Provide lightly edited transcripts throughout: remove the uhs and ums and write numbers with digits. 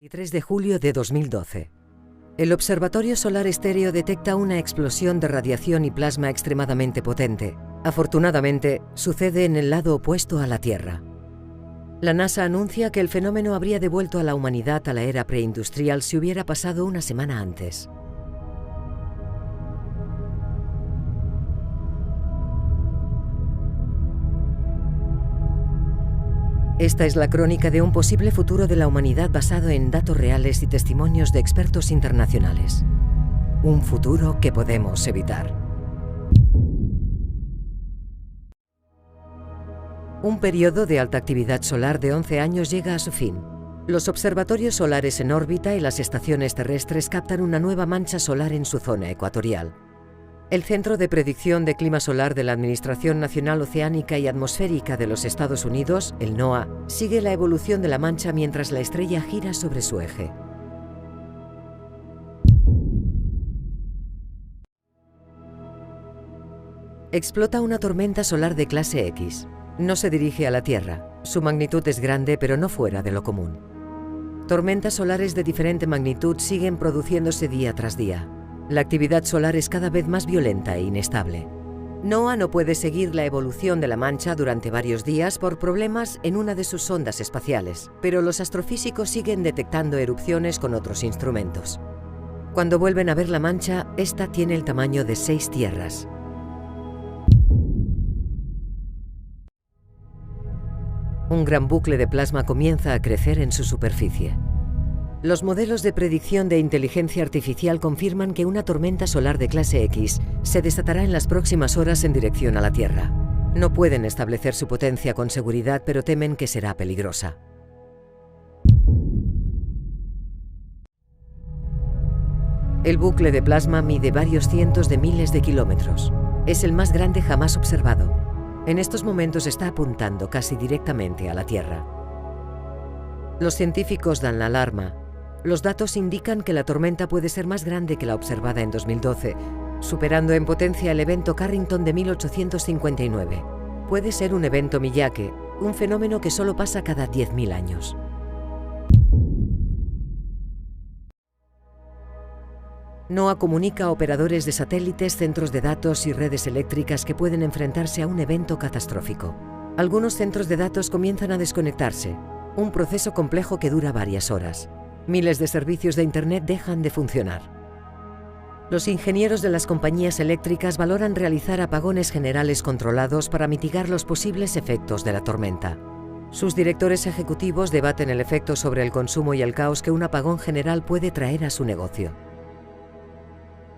23 de julio de 2012. El Observatorio Solar Estéreo detecta una explosión de radiación y plasma extremadamente potente. Afortunadamente, sucede en el lado opuesto a la Tierra. La NASA anuncia que el fenómeno habría devuelto a la humanidad a la era preindustrial si hubiera pasado una semana antes. Esta es la crónica de un posible futuro de la humanidad basado en datos reales y testimonios de expertos internacionales. Un futuro que podemos evitar. Un periodo de alta actividad solar de 11 años llega a su fin. Los observatorios solares en órbita y las estaciones terrestres captan una nueva mancha solar en su zona ecuatorial. El Centro de Predicción de Clima Solar de la Administración Nacional Oceánica y Atmosférica de los Estados Unidos, el NOAA, sigue la evolución de la mancha mientras la estrella gira sobre su eje. Explota una tormenta solar de clase X. No se dirige a la Tierra. Su magnitud es grande, pero no fuera de lo común. Tormentas solares de diferente magnitud siguen produciéndose día tras día. La actividad solar es cada vez más violenta e inestable. NOAA no puede seguir la evolución de la mancha durante varios días por problemas en una de sus sondas espaciales, pero los astrofísicos siguen detectando erupciones con otros instrumentos. Cuando vuelven a ver la mancha, esta tiene el tamaño de 6 tierras. Un gran bucle de plasma comienza a crecer en su superficie. Los modelos de predicción de inteligencia artificial confirman que una tormenta solar de clase X se desatará en las próximas horas en dirección a la Tierra. No pueden establecer su potencia con seguridad, pero temen que será peligrosa. El bucle de plasma mide varios cientos de miles de kilómetros. Es el más grande jamás observado. En estos momentos está apuntando casi directamente a la Tierra. Los científicos dan la alarma. Los datos indican que la tormenta puede ser más grande que la observada en 2012, superando en potencia el evento Carrington de 1859. Puede ser un evento Miyake, un fenómeno que solo pasa cada 10.000 años. NOAA comunica a operadores de satélites, centros de datos y redes eléctricas que pueden enfrentarse a un evento catastrófico. Algunos centros de datos comienzan a desconectarse, un proceso complejo que dura varias horas. Miles de servicios de Internet dejan de funcionar. Los ingenieros de las compañías eléctricas valoran realizar apagones generales controlados para mitigar los posibles efectos de la tormenta. Sus directores ejecutivos debaten el efecto sobre el consumo y el caos que un apagón general puede traer a su negocio.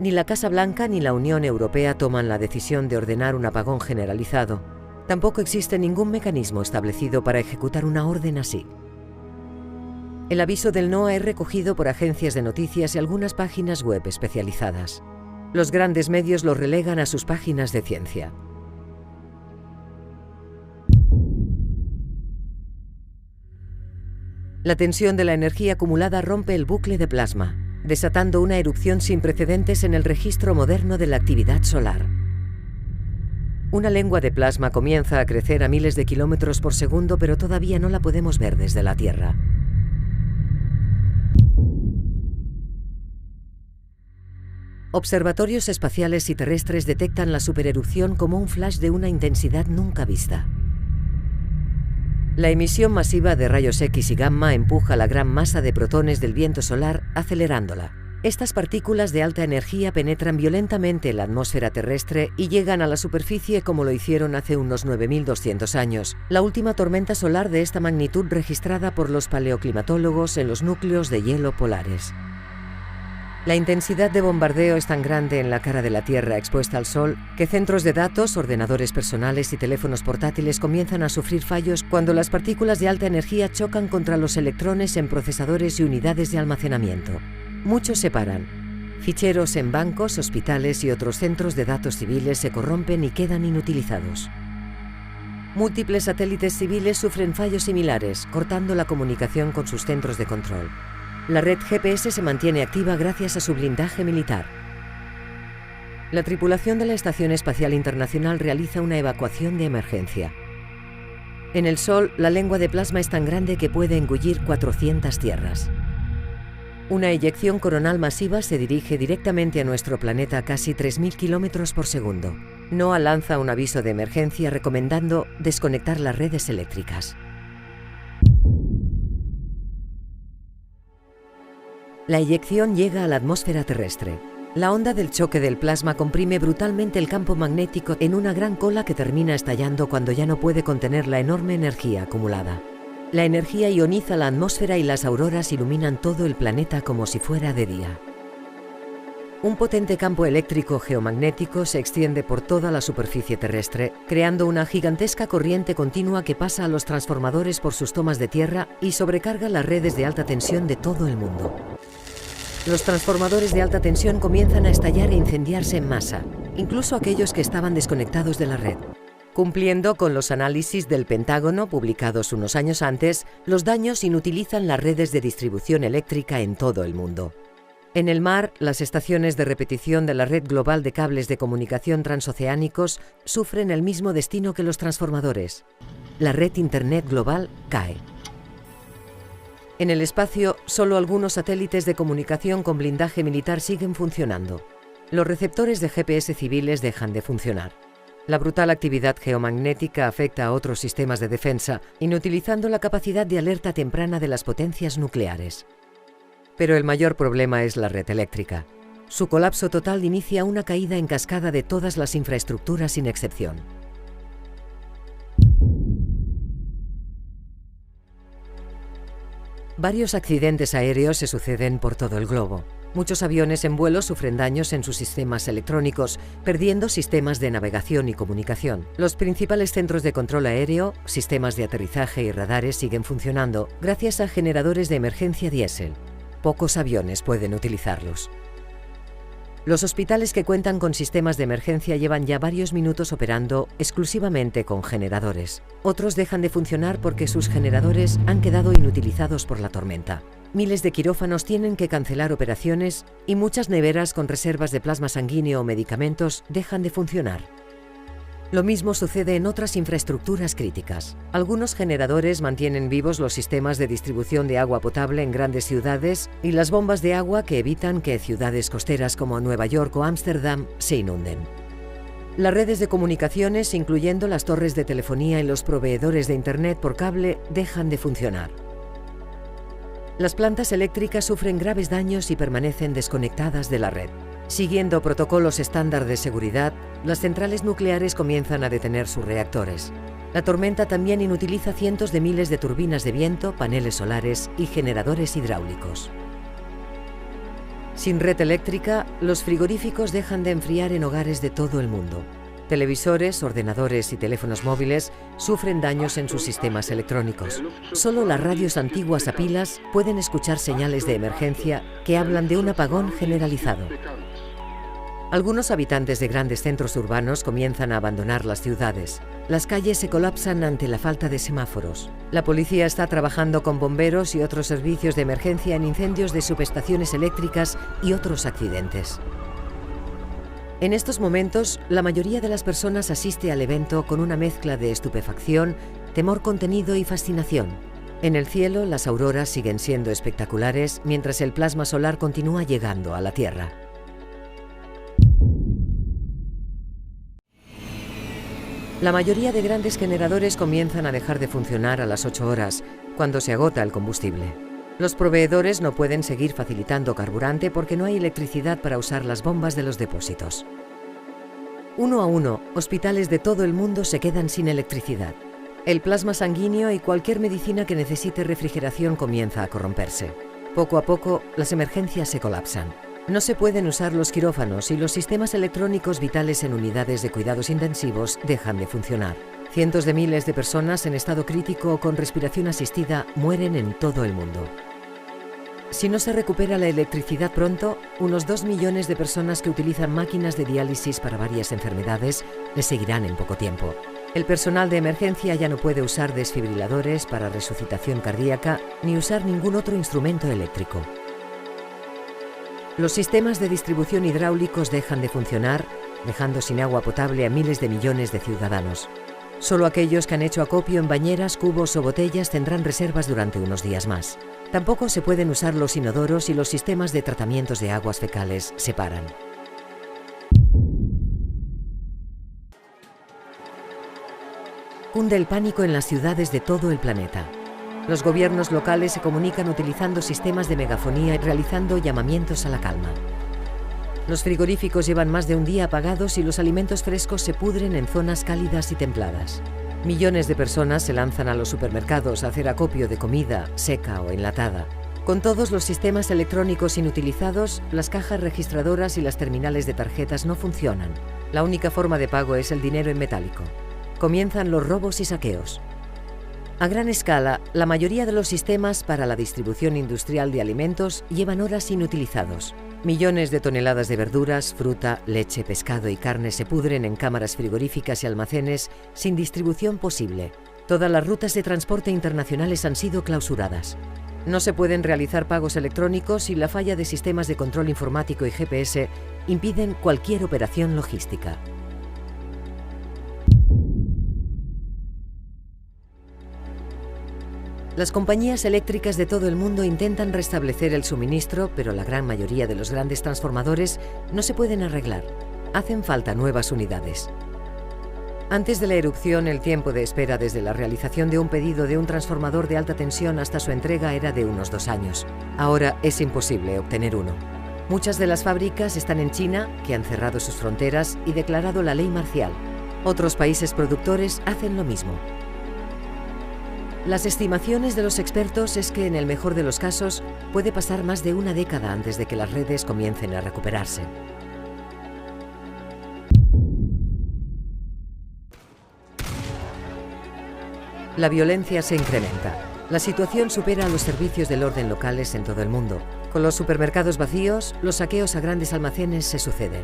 Ni la Casa Blanca ni la Unión Europea toman la decisión de ordenar un apagón generalizado. Tampoco existe ningún mecanismo establecido para ejecutar una orden así. El aviso del NOAA es recogido por agencias de noticias y algunas páginas web especializadas. Los grandes medios lo relegan a sus páginas de ciencia. La tensión de la energía acumulada rompe el bucle de plasma, desatando una erupción sin precedentes en el registro moderno de la actividad solar. Una lengua de plasma comienza a crecer a miles de kilómetros por segundo, pero todavía no la podemos ver desde la Tierra. Observatorios espaciales y terrestres detectan la supererupción como un flash de una intensidad nunca vista. La emisión masiva de rayos X y gamma empuja la gran masa de protones del viento solar, acelerándola. Estas partículas de alta energía penetran violentamente en la atmósfera terrestre y llegan a la superficie como lo hicieron hace unos 9.200 años, la última tormenta solar de esta magnitud registrada por los paleoclimatólogos en los núcleos de hielo polares. La intensidad de bombardeo es tan grande en la cara de la Tierra expuesta al Sol que centros de datos, ordenadores personales y teléfonos portátiles comienzan a sufrir fallos cuando las partículas de alta energía chocan contra los electrones en procesadores y unidades de almacenamiento. Muchos se paran. Ficheros en bancos, hospitales y otros centros de datos civiles se corrompen y quedan inutilizados. Múltiples satélites civiles sufren fallos similares, cortando la comunicación con sus centros de control. La red GPS se mantiene activa gracias a su blindaje militar. La tripulación de la Estación Espacial Internacional realiza una evacuación de emergencia. En el Sol, la lengua de plasma es tan grande que puede engullir 400 tierras. Una eyección coronal masiva se dirige directamente a nuestro planeta a casi 3.000 kilómetros por segundo. NOAA lanza un aviso de emergencia recomendando desconectar las redes eléctricas. La eyección llega a la atmósfera terrestre. La onda del choque del plasma comprime brutalmente el campo magnético en una gran cola que termina estallando cuando ya no puede contener la enorme energía acumulada. La energía ioniza la atmósfera y las auroras iluminan todo el planeta como si fuera de día. Un potente campo eléctrico geomagnético se extiende por toda la superficie terrestre, creando una gigantesca corriente continua que pasa a los transformadores por sus tomas de tierra y sobrecarga las redes de alta tensión de todo el mundo. Los transformadores de alta tensión comienzan a estallar e incendiarse en masa, incluso aquellos que estaban desconectados de la red. Cumpliendo con los análisis del Pentágono publicados unos años antes, los daños inutilizan las redes de distribución eléctrica en todo el mundo. En el mar, las estaciones de repetición de la red global de cables de comunicación transoceánicos sufren el mismo destino que los transformadores. La red Internet global cae. En el espacio, solo algunos satélites de comunicación con blindaje militar siguen funcionando. Los receptores de GPS civiles dejan de funcionar. La brutal actividad geomagnética afecta a otros sistemas de defensa, inutilizando la capacidad de alerta temprana de las potencias nucleares. Pero el mayor problema es la red eléctrica. Su colapso total inicia una caída en cascada de todas las infraestructuras sin excepción. Varios accidentes aéreos se suceden por todo el globo. Muchos aviones en vuelo sufren daños en sus sistemas electrónicos, perdiendo sistemas de navegación y comunicación. Los principales centros de control aéreo, sistemas de aterrizaje y radares siguen funcionando gracias a generadores de emergencia diésel. Pocos aviones pueden utilizarlos. Los hospitales que cuentan con sistemas de emergencia llevan ya varios minutos operando exclusivamente con generadores. Otros dejan de funcionar porque sus generadores han quedado inutilizados por la tormenta. Miles de quirófanos tienen que cancelar operaciones y muchas neveras con reservas de plasma sanguíneo o medicamentos dejan de funcionar. Lo mismo sucede en otras infraestructuras críticas. Algunos generadores mantienen vivos los sistemas de distribución de agua potable en grandes ciudades y las bombas de agua que evitan que ciudades costeras como Nueva York o Ámsterdam se inunden. Las redes de comunicaciones, incluyendo las torres de telefonía y los proveedores de Internet por cable, dejan de funcionar. Las plantas eléctricas sufren graves daños y permanecen desconectadas de la red. Siguiendo protocolos estándar de seguridad, las centrales nucleares comienzan a detener sus reactores. La tormenta también inutiliza cientos de miles de turbinas de viento, paneles solares y generadores hidráulicos. Sin red eléctrica, los frigoríficos dejan de enfriar en hogares de todo el mundo. Televisores, ordenadores y teléfonos móviles sufren daños en sus sistemas electrónicos. Solo las radios antiguas a pilas pueden escuchar señales de emergencia que hablan de un apagón generalizado. Algunos habitantes de grandes centros urbanos comienzan a abandonar las ciudades. Las calles se colapsan ante la falta de semáforos. La policía está trabajando con bomberos y otros servicios de emergencia en incendios de subestaciones eléctricas y otros accidentes. En estos momentos, la mayoría de las personas asiste al evento con una mezcla de estupefacción, temor contenido y fascinación. En el cielo, las auroras siguen siendo espectaculares mientras el plasma solar continúa llegando a la Tierra. La mayoría de grandes generadores comienzan a dejar de funcionar a las 8 horas, cuando se agota el combustible. Los proveedores no pueden seguir facilitando carburante porque no hay electricidad para usar las bombas de los depósitos. Uno a uno, hospitales de todo el mundo se quedan sin electricidad. El plasma sanguíneo y cualquier medicina que necesite refrigeración comienza a corromperse. Poco a poco, las emergencias se colapsan. No se pueden usar los quirófanos y los sistemas electrónicos vitales en unidades de cuidados intensivos dejan de funcionar. Cientos de miles de personas en estado crítico o con respiración asistida mueren en todo el mundo. Si no se recupera la electricidad pronto, unos 2 millones de personas que utilizan máquinas de diálisis para varias enfermedades les seguirán en poco tiempo. El personal de emergencia ya no puede usar desfibriladores para resucitación cardíaca ni usar ningún otro instrumento eléctrico. Los sistemas de distribución hidráulicos dejan de funcionar, dejando sin agua potable a miles de millones de ciudadanos. Solo aquellos que han hecho acopio en bañeras, cubos o botellas tendrán reservas durante unos días más. Tampoco se pueden usar los inodoros y los sistemas de tratamientos de aguas fecales se paran. Cunde el pánico en las ciudades de todo el planeta. Los gobiernos locales se comunican utilizando sistemas de megafonía y realizando llamamientos a la calma. Los frigoríficos llevan más de un día apagados y los alimentos frescos se pudren en zonas cálidas y templadas. Millones de personas se lanzan a los supermercados a hacer acopio de comida seca o enlatada. Con todos los sistemas electrónicos inutilizados, las cajas registradoras y las terminales de tarjetas no funcionan. La única forma de pago es el dinero en metálico. Comienzan los robos y saqueos. A gran escala, la mayoría de los sistemas para la distribución industrial de alimentos llevan horas inutilizados. Millones de toneladas de verduras, fruta, leche, pescado y carne se pudren en cámaras frigoríficas y almacenes sin distribución posible. Todas las rutas de transporte internacionales han sido clausuradas. No se pueden realizar pagos electrónicos y la falla de sistemas de control informático y GPS impiden cualquier operación logística. Las compañías eléctricas de todo el mundo intentan restablecer el suministro, pero la gran mayoría de los grandes transformadores no se pueden arreglar. Hacen falta nuevas unidades. Antes de la erupción, el tiempo de espera desde la realización de un pedido de un transformador de alta tensión hasta su entrega era de unos 2 años. Ahora es imposible obtener uno. Muchas de las fábricas están en China, que han cerrado sus fronteras y declarado la ley marcial. Otros países productores hacen lo mismo. Las estimaciones de los expertos es que en el mejor de los casos puede pasar más de una década antes de que las redes comiencen a recuperarse. La violencia se incrementa. La situación supera a los servicios del orden locales en todo el mundo. Con los supermercados vacíos, los saqueos a grandes almacenes se suceden.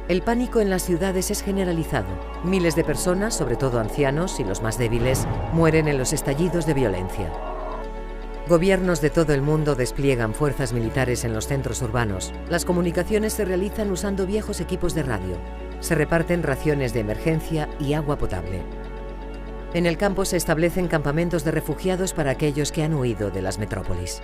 El pánico en las ciudades es generalizado. Miles de personas, sobre todo ancianos y los más débiles, mueren en los estallidos de violencia. Gobiernos de todo el mundo despliegan fuerzas militares en los centros urbanos. Las comunicaciones se realizan usando viejos equipos de radio. Se reparten raciones de emergencia y agua potable. En el campo se establecen campamentos de refugiados para aquellos que han huido de las metrópolis.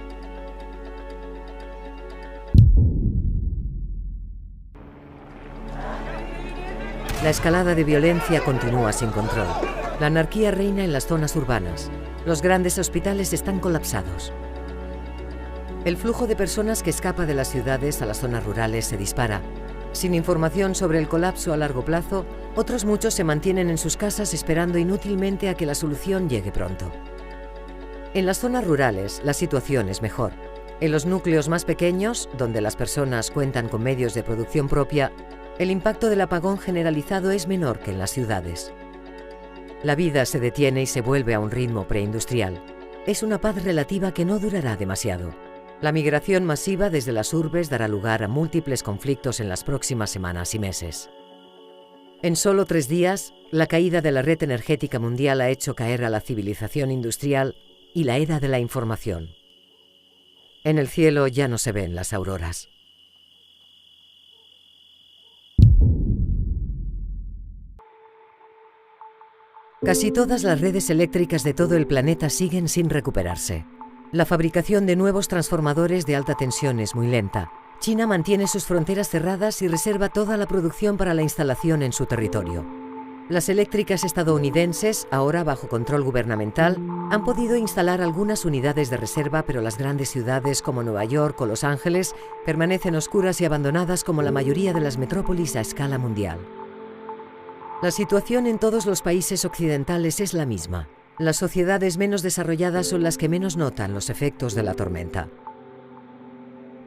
La escalada de violencia continúa sin control. La anarquía reina en las zonas urbanas. Los grandes hospitales están colapsados. El flujo de personas que escapa de las ciudades a las zonas rurales se dispara. Sin información sobre el colapso a largo plazo, otros muchos se mantienen en sus casas esperando inútilmente a que la solución llegue pronto. En las zonas rurales, la situación es mejor. En los núcleos más pequeños, donde las personas cuentan con medios de producción propia, el impacto del apagón generalizado es menor que en las ciudades. La vida se detiene y se vuelve a un ritmo preindustrial. Es una paz relativa que no durará demasiado. La migración masiva desde las urbes dará lugar a múltiples conflictos en las próximas semanas y meses. En solo 3 días, la caída de la red energética mundial ha hecho caer a la civilización industrial y la era de la información. En el cielo ya no se ven las auroras. Casi todas las redes eléctricas de todo el planeta siguen sin recuperarse. La fabricación de nuevos transformadores de alta tensión es muy lenta. China mantiene sus fronteras cerradas y reserva toda la producción para la instalación en su territorio. Las eléctricas estadounidenses, ahora bajo control gubernamental, han podido instalar algunas unidades de reserva, pero las grandes ciudades como Nueva York o Los Ángeles permanecen oscuras y abandonadas como la mayoría de las metrópolis a escala mundial. La situación en todos los países occidentales es la misma. Las sociedades menos desarrolladas son las que menos notan los efectos de la tormenta.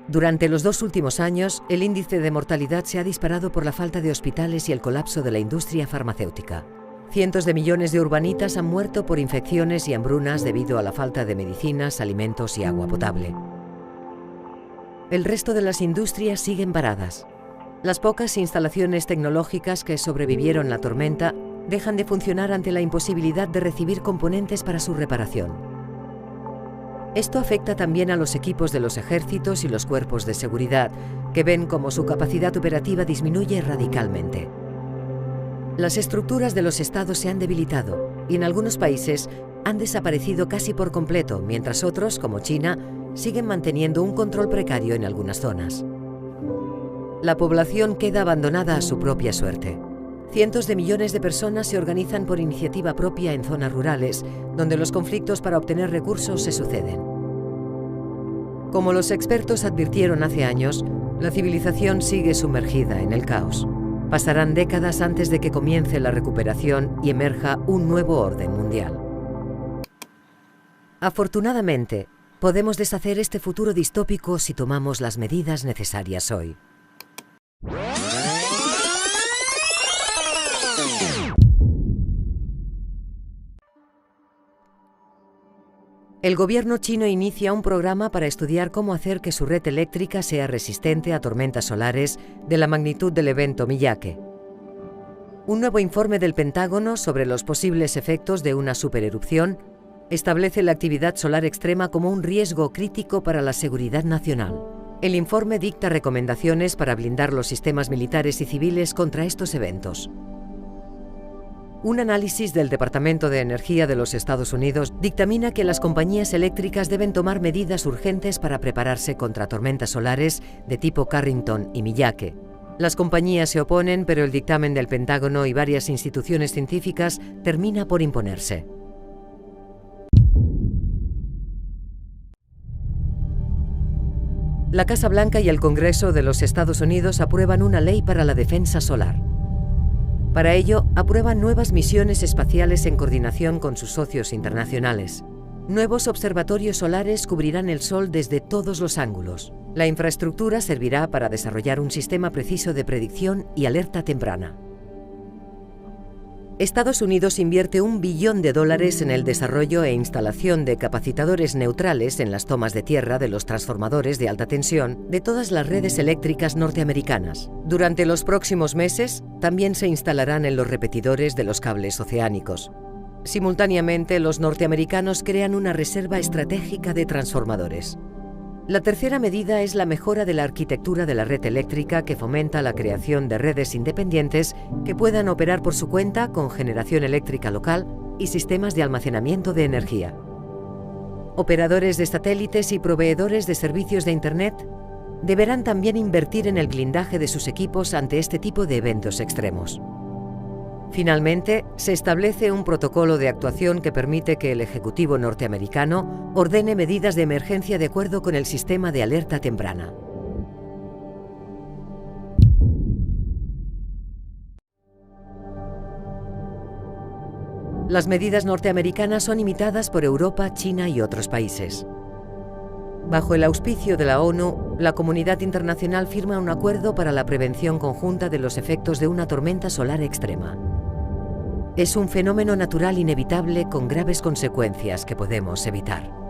Durante los 2 últimos años, el índice de mortalidad se ha disparado por la falta de hospitales y el colapso de la industria farmacéutica. Cientos de millones de urbanitas han muerto por infecciones y hambrunas debido a la falta de medicinas, alimentos y agua potable. El resto de las industrias siguen paradas. Las pocas instalaciones tecnológicas que sobrevivieron la tormenta dejan de funcionar ante la imposibilidad de recibir componentes para su reparación. Esto afecta también a los equipos de los ejércitos y los cuerpos de seguridad, que ven cómo su capacidad operativa disminuye radicalmente. Las estructuras de los estados se han debilitado y en algunos países han desaparecido casi por completo, mientras otros, como China, siguen manteniendo un control precario en algunas zonas. La población queda abandonada a su propia suerte. Cientos de millones de personas se organizan por iniciativa propia en zonas rurales, donde los conflictos para obtener recursos se suceden. Como los expertos advirtieron hace años, la civilización sigue sumergida en el caos. Pasarán décadas antes de que comience la recuperación y emerja un nuevo orden mundial. Afortunadamente, podemos deshacer este futuro distópico si tomamos las medidas necesarias hoy. El gobierno chino inicia un programa para estudiar cómo hacer que su red eléctrica sea resistente a tormentas solares de la magnitud del evento Miyake. Un nuevo informe del Pentágono sobre los posibles efectos de una supererupción establece la actividad solar extrema como un riesgo crítico para la seguridad nacional. El informe dicta recomendaciones para blindar los sistemas militares y civiles contra estos eventos. Un análisis del Departamento de Energía de los Estados Unidos dictamina que las compañías eléctricas deben tomar medidas urgentes para prepararse contra tormentas solares de tipo Carrington y Miyake. Las compañías se oponen, pero el dictamen del Pentágono y varias instituciones científicas termina por imponerse. La Casa Blanca y el Congreso de los Estados Unidos aprueban una ley para la defensa solar. Para ello, aprueban nuevas misiones espaciales en coordinación con sus socios internacionales. Nuevos observatorios solares cubrirán el Sol desde todos los ángulos. La infraestructura servirá para desarrollar un sistema preciso de predicción y alerta temprana. Estados Unidos invierte $1 billón en el desarrollo e instalación de capacitadores neutrales en las tomas de tierra de los transformadores de alta tensión de todas las redes eléctricas norteamericanas. Durante los próximos meses, también se instalarán en los repetidores de los cables oceánicos. Simultáneamente, los norteamericanos crean una reserva estratégica de transformadores. La tercera medida es la mejora de la arquitectura de la red eléctrica que fomenta la creación de redes independientes que puedan operar por su cuenta con generación eléctrica local y sistemas de almacenamiento de energía. Operadores de satélites y proveedores de servicios de Internet deberán también invertir en el blindaje de sus equipos ante este tipo de eventos extremos. Finalmente, se establece un protocolo de actuación que permite que el Ejecutivo norteamericano ordene medidas de emergencia de acuerdo con el sistema de alerta temprana. Las medidas norteamericanas son imitadas por Europa, China y otros países. Bajo el auspicio de la ONU, la comunidad internacional firma un acuerdo para la prevención conjunta de los efectos de una tormenta solar extrema. Es un fenómeno natural inevitable con graves consecuencias que podemos evitar.